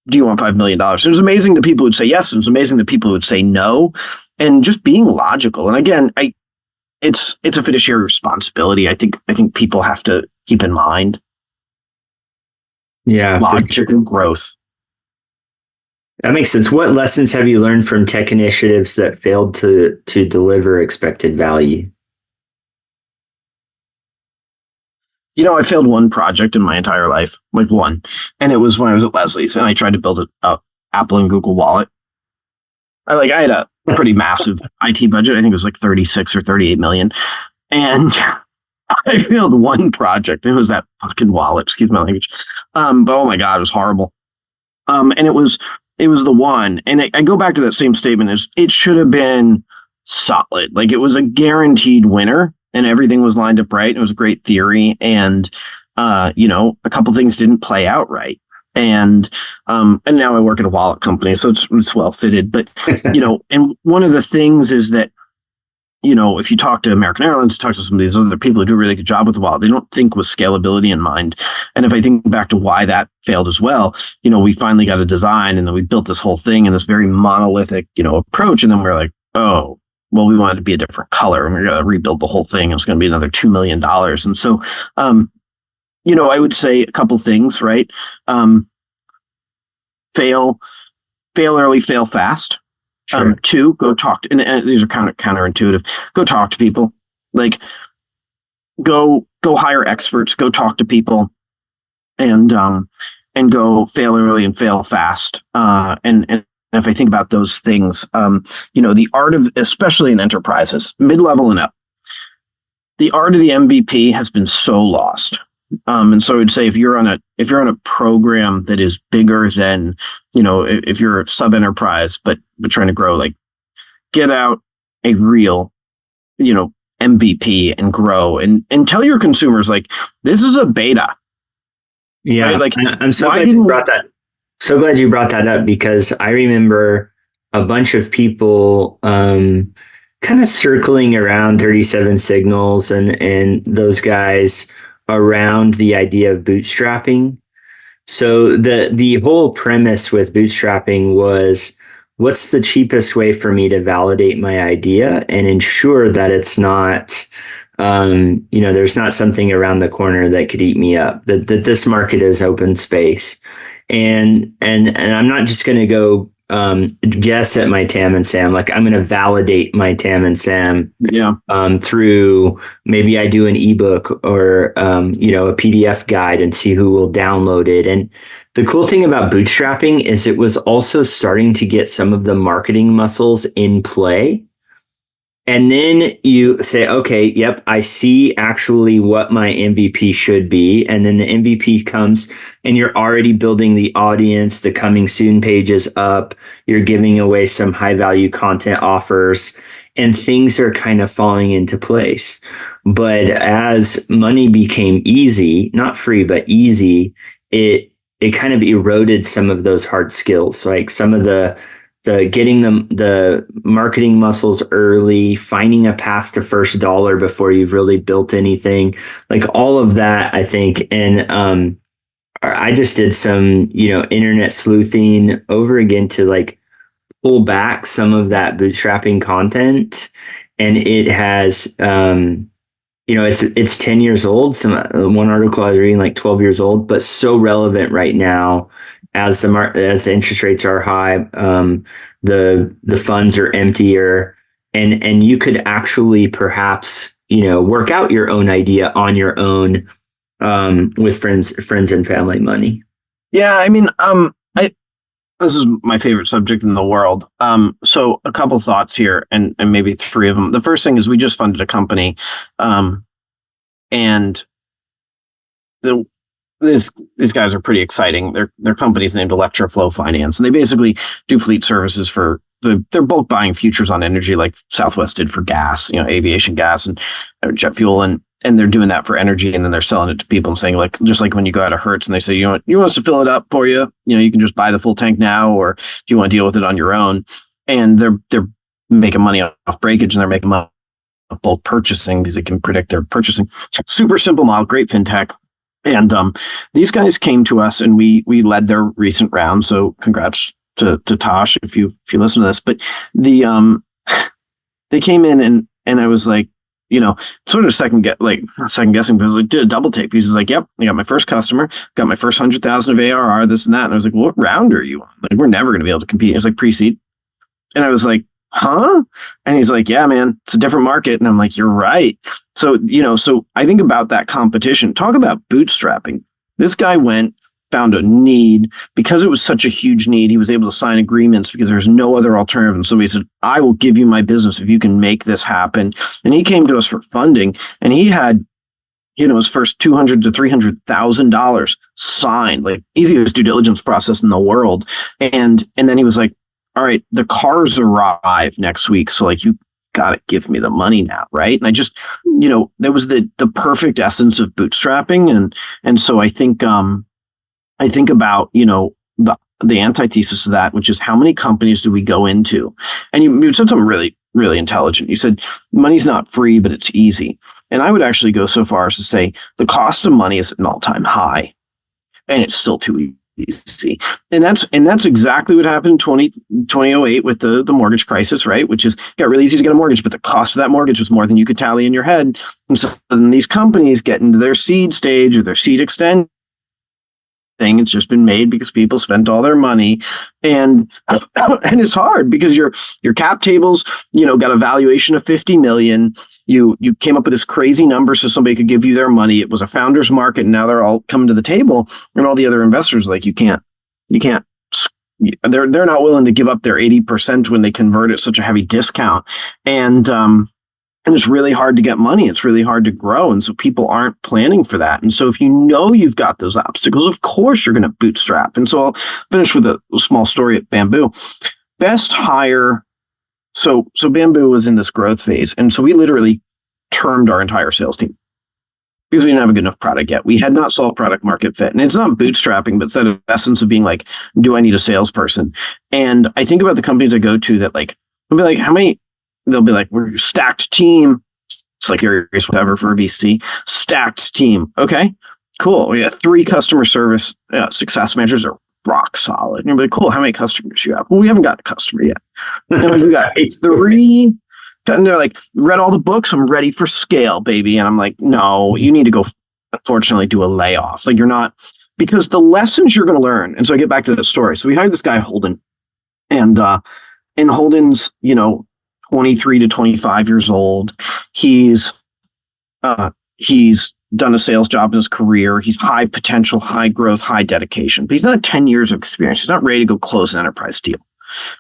Do you want $5 million? It was amazing that people would say yes. It was amazing that people would say no. And just being logical. And again, it's a fiduciary responsibility. I think people have to keep in mind. Yeah. Logical growth. That makes sense. What lessons have you learned from tech initiatives that failed to deliver expected value? I failed one project in my entire life, like one. And it was when I was at Leslie's and I tried to build a Apple and Google wallet. I had a pretty massive IT budget. I think it was like 36 or 38 million. And I failed one project. It was that fucking wallet, excuse my language. But oh my God, it was horrible. And it was the one. And I go back to that same statement as it should have been solid. Like it was a guaranteed winner. And everything was lined up right. It was a great theory. And, a couple things didn't play out right. And now I work at a wallet company, so it's well fitted. But, and one of the things is that, if you talk to American Airlines, talk to some of these other people who do a really good job with the wallet, they don't think with scalability in mind. And if I think back to why that failed as well, we finally got a design and then we built this whole thing in this very monolithic, approach. And then we're like, oh, well, we wanted to be a different color and we're going to rebuild the whole thing. It's going to be another $2 million. And so, I would say a couple things, right? Fail early, fail fast. Sure. 2, go talk to, and these are kind of counterintuitive. Go talk to people, like go hire experts, go talk to people and go fail early and fail fast. And if I think about those things, the art of, especially in enterprises, mid-level and up, the art of the MVP has been so lost. And so I would say if you're on a program that is bigger than, if you're a sub-enterprise, but trying to grow, like get out a real, MVP and grow and tell your consumers, like, this is a beta. Yeah. Right? Like, I'm so glad you brought that. So glad you brought that up because I remember a bunch of people kind of circling around 37 Signals and those guys around the idea of bootstrapping. So the whole premise with bootstrapping was, what's the cheapest way for me to validate my idea and ensure that it's not, there's not something around the corner that could eat me up, that this market is open space. And I'm not just going to go guess at my TAM and SAM. Like I'm going to validate my TAM and SAM through maybe I do an ebook or a PDF guide and see who will download it. And the cool thing about bootstrapping is it was also starting to get some of the marketing muscles in play. And then you say, okay, yep, I see actually what my MVP should be. And then the MVP comes and you're already building the audience, the coming soon pages up, you're giving away some high value content offers, and things are kind of falling into place. But as money became easy, not free, but easy, it kind of eroded some of those hard skills, like some of the getting the marketing muscles early, finding a path to first dollar before you've really built anything, like all of that, I think. And I just did some, internet sleuthing over again to like pull back some of that bootstrapping content. And it has, it's 10 years old. One article I was reading, like 12 years old, but so relevant right now as the interest rates are high, the funds are emptier, and you could actually perhaps, work out your own idea on your own, with friends and family money. Yeah, this is my favorite subject in the world. So a couple thoughts here, and maybe three of them. The first thing is we just funded a company, and these guys are pretty exciting. Their company's named Electroflow Finance, and they basically do fleet services for they're bulk buying futures on energy, like Southwest did for gas, aviation gas and jet fuel, and they're doing that for energy, and then they're selling it to people and saying, like, just like when you go out of Hertz and they say, you want us to fill it up for you, you can just buy the full tank now, or do you want to deal with it on your own? And they're making money off breakage, and they're making money off bulk purchasing because they can predict their purchasing. Super simple model, great fintech. And these guys came to us, and we led their recent round. So congrats to Tosh if you listen to this. But they came in, and I was like, sort of second guessing, because I did a double take. Because he's like, yep, I got my first customer, got my first 100,000 of ARR, this and that. And I was like, well, what round are you on? Like, we're never going to be able to compete. It was like pre-seed. And I was like, huh? And he's like, yeah, man, it's a different market. And I'm like, you're right. So, so I think about that competition. Talk about bootstrapping. This guy found a need. Because it was such a huge need, he was able to sign agreements because there's no other alternative. And somebody said, I will give you my business if you can make this happen. And he came to us for funding, and he had, his first $200,000 to $300,000 signed, like easiest due diligence process in the world. And then he was like, all right, the cars arrive next week. So like, you got to give me the money now. Right. And I just, that was the perfect essence of bootstrapping. And so I think about, the antithesis of that, which is how many companies do we go into? And you said something really, really intelligent. You said money's not free, but it's easy. And I would actually go so far as to say the cost of money is at an all-time high, and it's still too easy. And that's exactly what happened in 2008 with the mortgage crisis, right? Which is, got really easy to get a mortgage, but the cost of that mortgage was more than you could tally in your head. And so then these companies get into their seed stage or their seed extend thing. It's just been made because people spent all their money, and it's hard because your cap tables, got a valuation of 50 million. You came up with this crazy number so somebody could give you their money. It was a founder's market, and now they're all coming to the table, and all the other investors like, you can't. They're not willing to give up their 80% when they convert at such a heavy discount, and it's really hard to get money. It's really hard to grow. And so people aren't planning for that. And so if you've got those obstacles, of course you're going to bootstrap. And so I'll finish with a small story at Bamboo. Best hire. So Bamboo was in this growth phase. And so we literally termed our entire sales team because we didn't have a good enough product yet. We had not solved product market fit. And it's not bootstrapping, but it's that essence of being like, do I need a salesperson? And I think about the companies I go to that like, I'll be like, how many? They'll be like, we're a stacked team. It's like Aries, whatever, for a VC. Stacked team. Okay, cool. We got 3 customer service success managers are rock solid. And you're like, cool, how many customers you have? Well, we haven't got a customer yet. And like, we got 3. And they're like, read all the books. I'm ready for scale, baby. And I'm like, no, you need to go, unfortunately, do a layoff. Like, you're not, because the lessons you're going to learn. And so I get back to the story. So we hired this guy, Holden. And Holden's, 23 to 25 years old. He's done a sales job in his career. He's high potential, high growth, high dedication. But he's not 10 years of experience. He's not ready to go close an enterprise deal,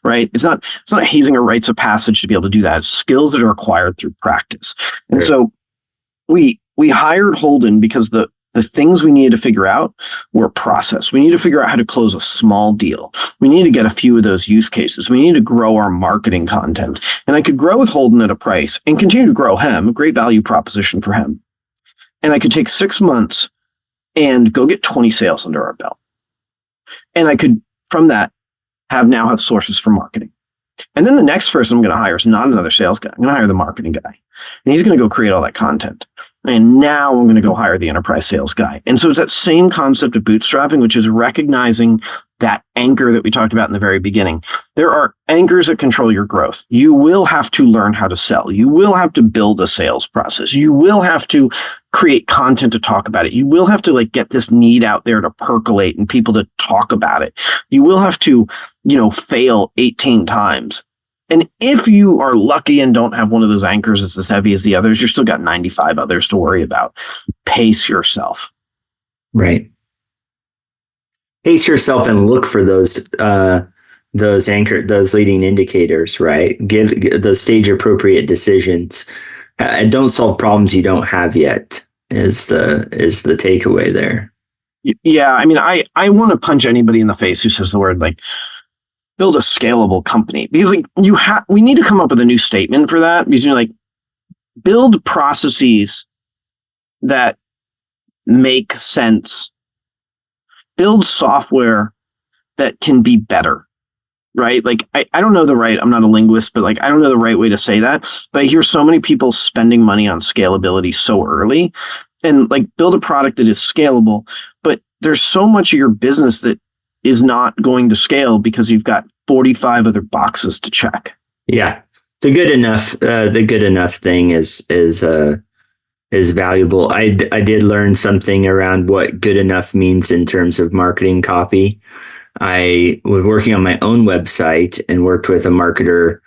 right? It's not hazing or rites of passage to be able to do that. It's skills that are acquired through practice. And so we hired Holden because the things we needed to figure out were process. We need to figure out how to close a small deal. We need to get a few of those use cases. We need to grow our marketing content. And I could grow with Holden at a price and continue to grow him, a great value proposition for him. And I could take 6 months and go get 20 sales under our belt. And I could, from that, have sources for marketing. And then the next person I'm going to hire is not another sales guy. I'm going to hire the marketing guy. And he's going to go create all that content. And now I'm going to go hire the enterprise sales guy. And so it's that same concept of bootstrapping, which is recognizing that anchor that we talked about in the very beginning. There are anchors that control your growth. You will have to learn how to sell. You will have to build a sales process. You will have to create content to talk about it. You will have to get this need out there to percolate and people to talk about it. You will have to, fail 18 times And if you are lucky and don't have one of those anchors that's as heavy as the others, you're still got 95 others to worry about. Pace yourself. Right. Pace yourself and look for those leading indicators, right? Give those stage appropriate decisions, and don't solve problems you don't have yet. Is the takeaway there? Yeah, I mean, I want to punch anybody in the face who says the word like build a scalable company, because like we need to come up with a new statement for that, because like build processes that make sense, build software that can be better, right? Like I don't know I'm not a linguist, but like I don't know the right way to say that, but I hear so many people spending money on scalability so early, and like build a product that is scalable, but there's so much of your business that is not going to scale because you've got 45 other boxes to check. Yeah, the good enough thing is valuable. I did learn something around what good enough means in terms of marketing copy. I was working on my own website and worked with a marketer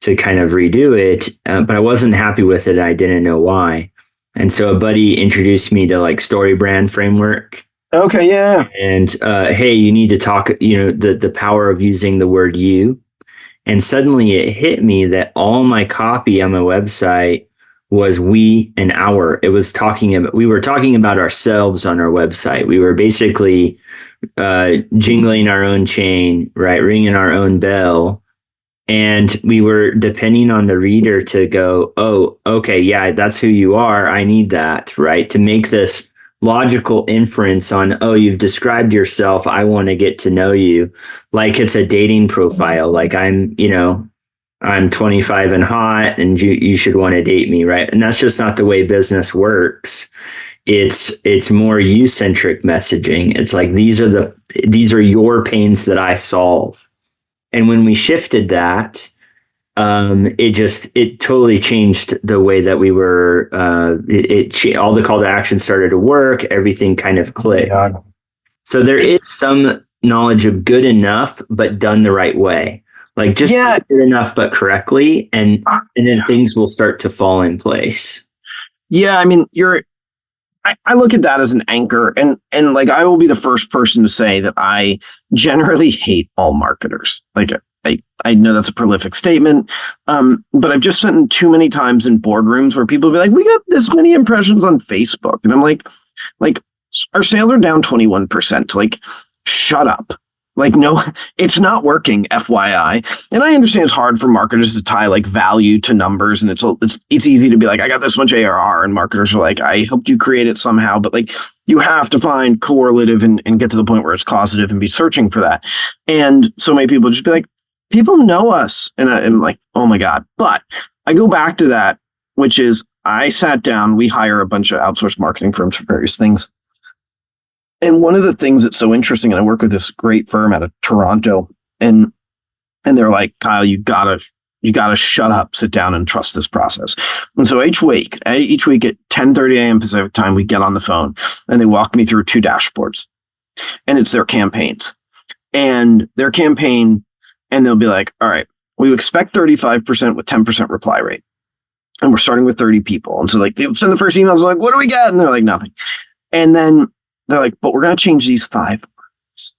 to kind of redo it, but I wasn't happy with it. I didn't know why. And so a buddy introduced me to like story brand framework. Okay, yeah. And hey, you need to talk, the power of using the word you. And suddenly it hit me that all my copy on my website was we and our. We were talking about ourselves on our website. We were basically jingling our own chain, right? Ringing our own bell. And we were depending on the reader to go, oh, okay, yeah, that's who you are. I need that, right? To make this logical inference on, oh, you've described yourself. I want to get to know you. Like it's a dating profile. Like I'm 25 and hot and you should want to date me, right? And that's just not the way business works. It's more you-centric messaging. It's like these are your pains that I solve. And when we shifted that, it totally changed the way that we were. All the call to action started to work. Everything kind of clicked. Yeah. So there is some knowledge of good enough, but done the right way. Like just good enough, but correctly, and then things will start to fall in place. Yeah, I mean, I look at that as an anchor, and like I will be the first person to say that I generally hate all marketers. Like I know that's a prolific statement, but I've just seen too many times in boardrooms where people be like, "We got this many impressions on Facebook," and I'm like our sales are down 21%. Like, shut up. Like, no, it's not working, FYI. And I understand it's hard for marketers to tie like value to numbers, and it's easy to be like, I got this much ARR, and marketers are like, I helped you create it somehow, but like you have to find correlative and get to the point where it's causative and be searching for that. And so many people just be like, people know us, and I'm like, oh my God. But I go back to that, which is I sat down, we hire a bunch of outsourced marketing firms for various things. And one of the things that's so interesting, and I work with this great firm out of Toronto, and they're like, Kyle, you gotta shut up, sit down, and trust this process. And so each week at 10:30 a.m. Pacific time, we get on the phone and they walk me through two dashboards, and it's their campaigns and their campaign, and they'll be like, all right, we expect 35% with 10% reply rate, and we're starting with 30 people. And so like they send the first emails like, what do we got? And they're like, nothing. And then they're like, but we're going to change these 5 words.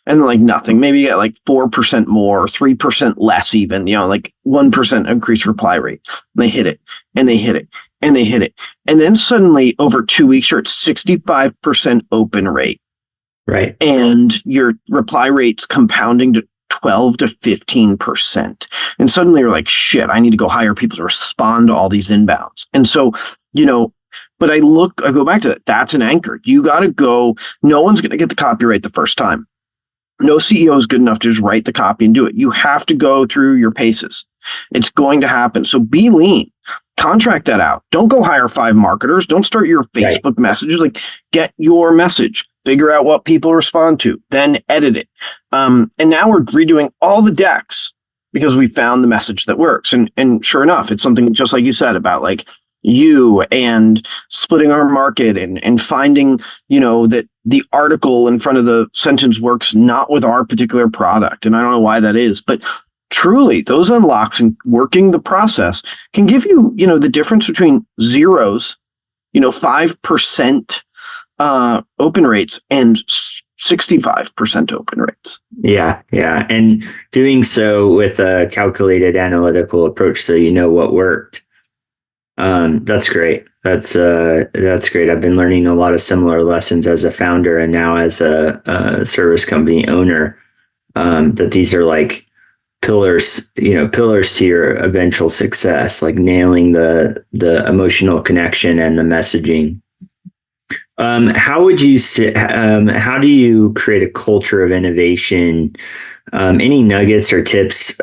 And they're like, nothing. Maybe you get like 4% more, 3% less even, like 1% increased reply rate. And they hit it, and they hit it, and they hit it. And then suddenly over 2 weeks, you're at 65% open rate. Right. And your reply rate's compounding to 12 to 15%. And suddenly you're like, shit, I need to go hire people to respond to all these inbounds. And so, but I go back to that. That's an anchor. You got to go. No one's going to get the copyright the first time. No CEO is good enough to just write the copy and do it. You have to go through your paces. It's going to happen. So be lean. Contract that out. Don't go hire 5 marketers. Don't start your Facebook messages. Like, get your message. Figure out what people respond to. Then edit it. And now we're redoing all the decks because we found the message that works. And sure enough, it's something just like you said about like you and splitting our market and finding, that the article in front of the sentence works not with our particular product. And I don't know why that is, but truly those unlocks and working the process can give you, the difference between zeros, 5% open rates and 65% open rates. Yeah, yeah. And doing so with a calculated analytical approach so you know what worked. That's great. That's great. I've been learning a lot of similar lessons as a founder and now as a service company owner. That these are like pillars to your eventual success, like nailing the emotional connection and the messaging. How would you say, how do you create a culture of innovation? Any nuggets or tips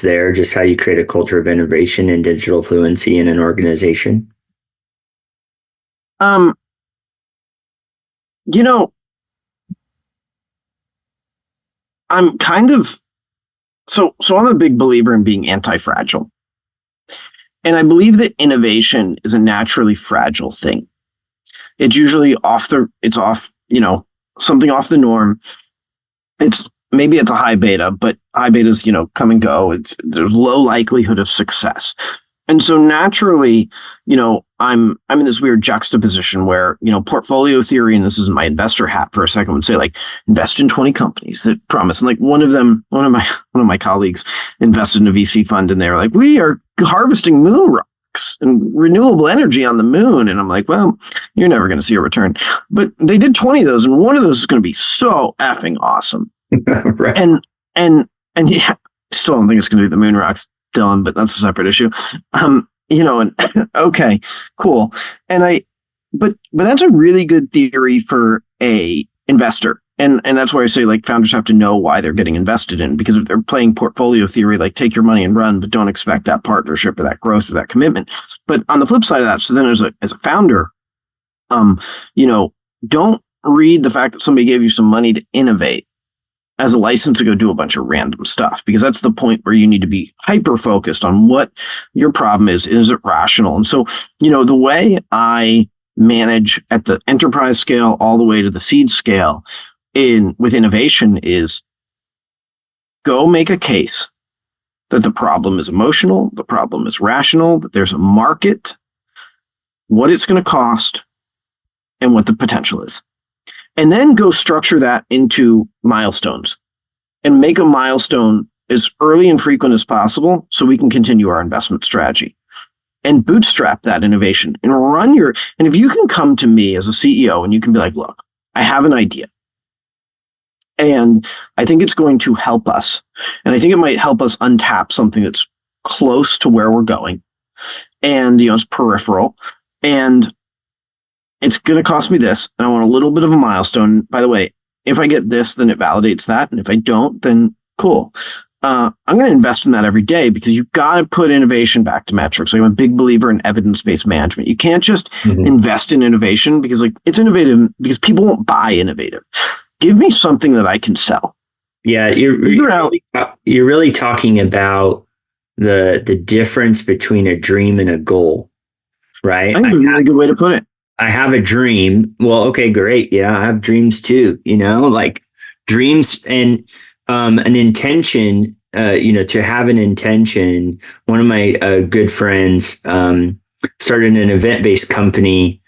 there, just how you create a culture of innovation and digital fluency in an organization? Um, you know, I'm kind of so I'm a big believer in being anti-fragile. And I believe that innovation is a naturally fragile thing. It's usually it's off, something off the norm. Maybe it's a high beta, but high betas, come and go. There's low likelihood of success. And so naturally, I'm in this weird juxtaposition where, portfolio theory, and this is my investor hat for a second, would say like invest in 20 companies that promise. And like one of my colleagues invested in a VC fund and they're like, we are harvesting moon rocks and renewable energy on the moon. And I'm like, well, you're never going to see a return. But they did 20 of those, and one of those is going to be so effing awesome. Right. And yeah, still don't think it's going to be the moon rocks, Dylan, but that's a separate issue. And okay, cool. But that's a really good theory for a investor. And that's why I say like founders have to know why they're getting invested in, because if they're playing portfolio theory, like take your money and run, but don't expect that partnership or that growth or that commitment. But on the flip side of that, so then as a founder, don't read the fact that somebody gave you some money to innovate as a license to go do a bunch of random stuff, because that's the point where you need to be hyper focused on what your problem is. Is it rational? And so, the way I manage at the enterprise scale all the way to the seed scale with innovation is go make a case that the problem is emotional, the problem is rational, that there's a market, what it's going to cost, and what the potential is. And then go structure that into milestones and make a milestone as early and frequent as possible so we can continue our investment strategy and bootstrap that innovation and and if you can come to me as a CEO and you can be like, look, I have an idea and I think it's going to help us. And I think it might help us untap something that's close to where we're going. And, it's peripheral. And it's going to cost me this, and I want a little bit of a milestone. By the way, if I get this, then it validates that. And if I don't, then cool. I'm going to invest in that every day, because you've got to put innovation back to metrics. I'm a big believer in evidence-based management. You can't just invest in innovation because it's innovative, because people won't buy innovative. Give me something that I can sell. Yeah, you're really talking about the difference between a dream and a goal, right? I think it's a really good way to put it. I have a dream. Well, okay, great. Yeah, I have dreams too, like dreams and an intention, to have an intention. One of my good friends started an event-based company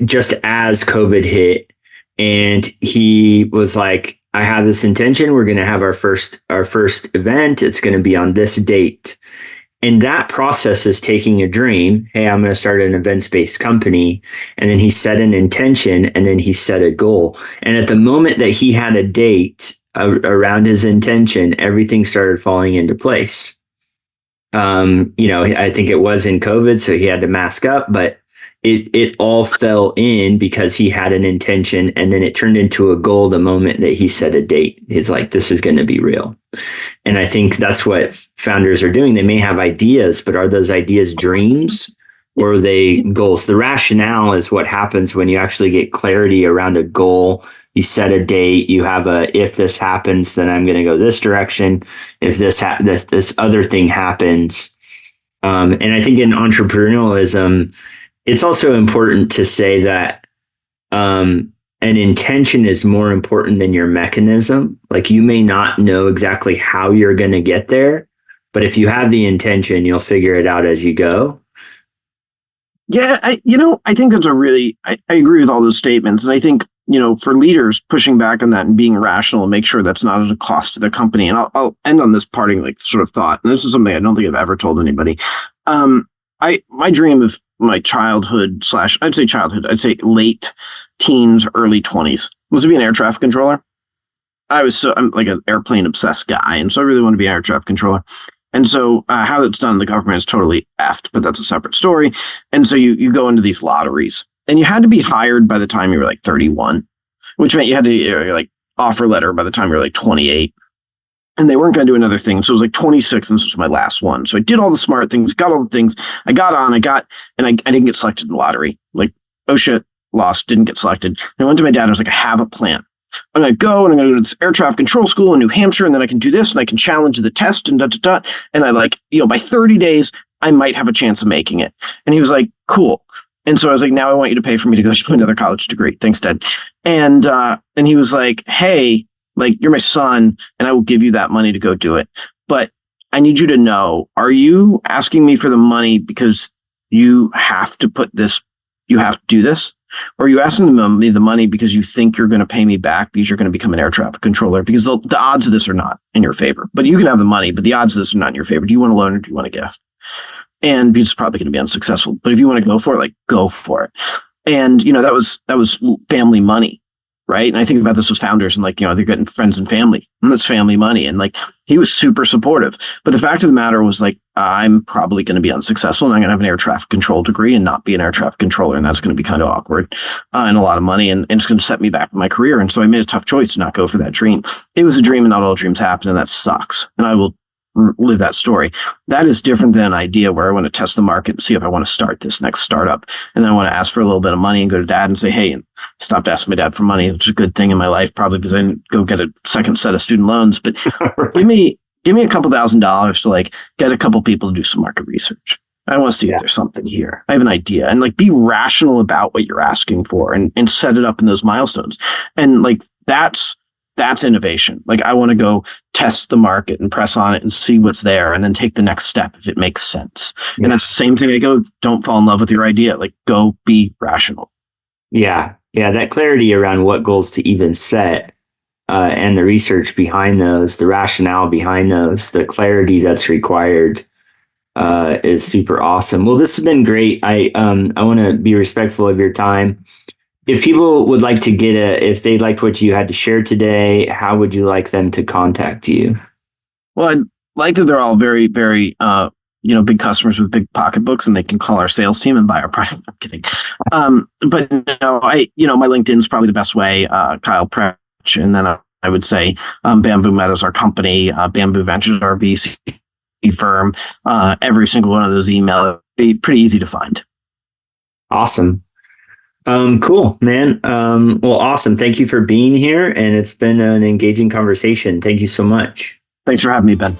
just as COVID hit. And he was like, I have this intention. We're going to have our first event. It's going to be on this date. And that process is taking a dream. Hey, I'm going to start an events-based company. And then he set an intention, and then he set a goal. And at the moment that he had a date around his intention, everything started falling into place. I think it was in COVID, so he had to mask up, but it all fell in because he had an intention, and then it turned into a goal the moment that he set a date. He's like, this is going to be real. And I think that's what founders are doing. They may have ideas, but are those ideas dreams or are they goals? The rationale is what happens when you actually get clarity around a goal. You set a date, you have if this happens, then I'm going to go this direction. If this other thing happens. And I think in entrepreneurialism, it's also important to say that an intention is more important than your mechanism. Like you may not know exactly how you're going to get there, but if you have the intention, you'll figure it out as you go. Yeah, I think that's I agree with all those statements. And I think, for leaders pushing back on that and being rational and make sure that's not at a cost to the company. And I'll end on this parting like sort of thought. And this is something I don't think I've ever told anybody. My dream of my childhood slash, I'd say late teens, early 20s was to be an air traffic controller. I'm like an airplane obsessed guy. And so I really want to be an air traffic controller. And so how that's done in the government is totally effed, but that's a separate story. And so you go into these lotteries, and you had to be hired by the time you were like 31, which meant you had to like offer letter by the time you were like 28. And they weren't going to do another thing. So it was like 26, and this was my last one. So I did all the smart things, got all the things. I got on, and I didn't get selected in the lottery. Like, oh shit, lost, didn't get selected. And I went to my dad and I was like, I have a plan. I'm going to go and I'm going to go to this air traffic control school in New Hampshire, and then I can do this and I can challenge the test and And I like, by 30 days, I might have a chance of making it. And he was like, cool. And so I was like, now I want you to pay for me to go to another college degree. Thanks, Dad. And he was like, hey, like, you're my son and I will give you that money to go do it. But I need you to know, are you asking me for the money because you have to do this? Or are you asking me the money because you think you're going to pay me back because you're going to become an air traffic controller? Because the odds of this are not in your favor. But you can have the money, but the odds of this are not in your favor. Do you want to loan or do you want to gift? And it's probably going to be unsuccessful. But if you want to go for it, like, go for it. And, that was family money. Right. And I think about this with founders and like, they're getting friends and family, and that's family money. And like, he was super supportive. But the fact of the matter was like, I'm probably going to be unsuccessful, and I'm going to have an air traffic control degree and not be an air traffic controller. And that's going to be kind of awkward and a lot of money. And it's going to set me back in my career. And so I made a tough choice to not go for that dream. It was a dream, and not all dreams happen. And that sucks. And I will live that story. That is different than an idea where I want to test the market and see if I want to start this next startup. And then I want to ask for a little bit of money and go to dad and say, hey, and stopped asking my dad for money. It's a good thing in my life, probably because I didn't go get a second set of student loans. But give me a couple $1,000s to like get a couple people to do some market research. I want to see if there's something here. I have an idea, and like, be rational about what you're asking for and set it up in those milestones. And like, that's innovation. Like, I want to go test the market and press on it and see what's there, and then take the next step if it makes sense. Yeah. And that's the same thing. I go, don't fall in love with your idea. Like, go be rational. Yeah. Yeah. That clarity around what goals to even set, and the research behind those, the rationale behind those, the clarity that's required, is super awesome. Well, this has been great. I want to be respectful of your time. If people would like to if they liked what you had to share today, how would you like them to contact you? Well, I'd like that they're all very, very, big customers with big pocketbooks, and they can call our sales team and buy our product. I'm kidding. But my LinkedIn is probably the best way. Kyle Pretsch, and then I would say BambuMeta is our company. Bamboo Ventures, our VC firm. Every single one of those emails be pretty easy to find. Awesome. Cool, man. Well, awesome. Thank you for being here, and it's been an engaging conversation. Thank you so much. Thanks for having me, Ben.